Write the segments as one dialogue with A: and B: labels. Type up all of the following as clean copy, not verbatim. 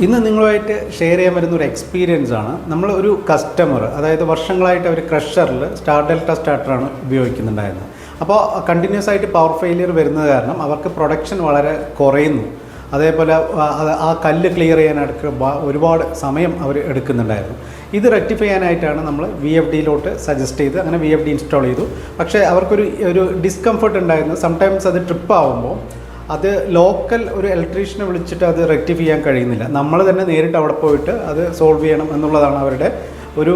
A: ഇന്ന് നിങ്ങളുമായിട്ട് ഷെയർ ചെയ്യാൻ വരുന്ന ഒരു എക്സ്പീരിയൻസ് ആണ്. നമ്മൾ ഒരു കസ്റ്റമർ, അതായത് വർഷങ്ങളായിട്ട് അവർ ക്രഷറിൽ സ്റ്റാർ ഡെൽറ്റ സ്റ്റാർട്ടറാണ് ഉപയോഗിക്കുന്നുണ്ടായിരുന്നത്. അപ്പോൾ കണ്ടിന്യൂസ് ആയിട്ട് പവർ ഫെയിലിയർ വരുന്നത് കാരണം അവർക്ക് പ്രൊഡക്ഷൻ വളരെ കുറയുന്നു. അതേപോലെ ആ കല്ല് ക്ലിയർ ചെയ്യാനെടുക്ക ഒരുപാട് സമയം അവർ എടുക്കുന്നുണ്ടായിരുന്നു. ഇത് റെക്ടിഫൈ ചെയ്യാനായിട്ടാണ് നമ്മൾ VFDയിലോട്ട് സജസ്റ്റ് ചെയ്ത് അങ്ങനെ VFD ഇൻസ്റ്റാൾ ചെയ്തു. പക്ഷേ അവർക്കൊരു ഡിസ്കംഫർട്ട് ഉണ്ടായിരുന്നു. സംടൈംസ് അത് ട്രിപ്പ് ആകുമ്പോൾ അത് ലോക്കൽ ഒരു ഇലക്ട്രീഷ്യനെ വിളിച്ചിട്ട് അത് റെക്ടിഫൈ ചെയ്യാൻ കഴിയുന്നില്ല. നമ്മൾ തന്നെ നേരിട്ട് അവിടെ പോയിട്ട് അത് സോൾവ് ചെയ്യണം എന്നുള്ളതാണ് അവരുടെ ഒരു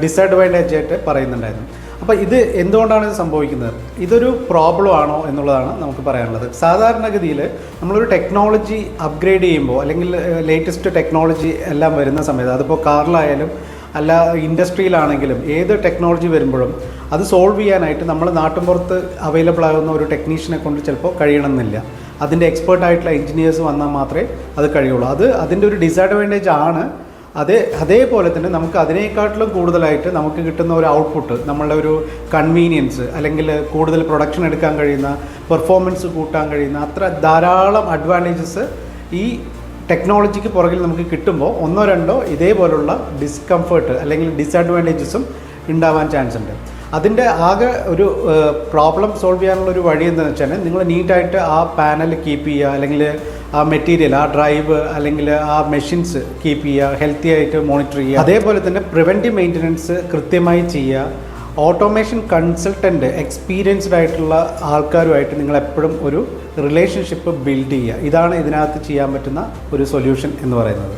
A: ഡിസഡ്വാൻറ്റേജ് ആയിട്ട് പറയുന്നുണ്ടായിരുന്നു. അപ്പോൾ ഇത് എന്തുകൊണ്ടാണ് ഇത് സംഭവിക്കുന്നത്, ഇതൊരു പ്രോബ്ലം ആണോ എന്നുള്ളതാണ് നമുക്ക് പറയാനുള്ളത്. സാധാരണഗതിയിൽ നമ്മളൊരു ടെക്നോളജി അപ്ഗ്രേഡ് ചെയ്യുമ്പോൾ അല്ലെങ്കിൽ ലേറ്റസ്റ്റ് ടെക്നോളജി എല്ലാം വരുന്ന സമയത്ത്, അതിപ്പോൾ കാറിലായാലും അല്ല ഇൻഡസ്ട്രിയിലാണെങ്കിലും ഏത് ടെക്നോളജി വരുമ്പോഴും അത് സോൾവ് ചെയ്യാനായിട്ട് നമ്മൾ നാട്ടിൻപുറത്ത് അവൈലബിൾ ആകുന്ന ഒരു ടെക്നീഷ്യനെ കൊണ്ട് ചിലപ്പോൾ കഴിയണമെന്നില്ല. അതിൻ്റെ എക്സ്പേർട്ടായിട്ടുള്ള എഞ്ചിനീയേഴ്സ് വന്നാൽ മാത്രമേ അത് കഴിയുള്ളൂ. അതിൻ്റെ ഒരു ഡിസഡ്വാൻറ്റേജ് ആണ്. അതേപോലെ തന്നെ നമുക്ക് അതിനേക്കാട്ടിലും കൂടുതലായിട്ട് നമുക്ക് കിട്ടുന്ന ഒരു ഔട്ട്പുട്ട്, നമ്മളുടെ ഒരു കൺവീനിയൻസ് അല്ലെങ്കിൽ കൂടുതൽ പ്രൊഡക്ഷൻ എടുക്കാൻ കഴിയുന്ന, പെർഫോമൻസ് കൂട്ടാൻ കഴിയുന്ന അത്ര ധാരാളം അഡ്വാൻറ്റേജസ് ഈ ടെക്നോളജിക്ക് പുറകിൽ നമുക്ക് കിട്ടുമ്പോൾ ഒന്നോ രണ്ടോ ഇതേപോലുള്ള ഡിസ്കംഫേർട്ട് അല്ലെങ്കിൽ ഡിസഡ്വാൻറ്റേജസും ഉണ്ടാവാൻ ചാൻസ് ഉണ്ട്. അതിൻ്റെ ആകെ ഒരു പ്രോബ്ലം സോൾവ് ചെയ്യാനുള്ളൊരു വഴി എന്താണെന്ന് വെച്ചാൽ നിങ്ങൾ നീറ്റായിട്ട് ആ പാനൽ കീപ്പ് ചെയ്യുക, അല്ലെങ്കിൽ ആ മെറ്റീരിയൽ, ആ ഡ്രൈവ് അല്ലെങ്കിൽ ആ മെഷീൻസ് കീപ്പ് ചെയ്യുക, ഹെൽത്തി ആയിട്ട് മോണിറ്റർ ചെയ്യുക. അതേപോലെ തന്നെ പ്രിവെൻറ്റീവ് മെയിൻ്റനൻസ് കൃത്യമായി ചെയ്യുക. ഓട്ടോമേഷൻ കൺസൾട്ടൻറ്റ് എക്സ്പീരിയൻസ്ഡ് ആയിട്ടുള്ള ആൾക്കാരുമായിട്ട് നിങ്ങൾ എപ്പോഴും ഒരു റിലേഷൻഷിപ്പ് ബിൽഡ് ചെയ്യുക. ഇതാണ് ഇതിനകത്ത് ചെയ്യാൻ പറ്റുന്ന ഒരു സൊല്യൂഷൻ എന്ന് പറയുന്നത്.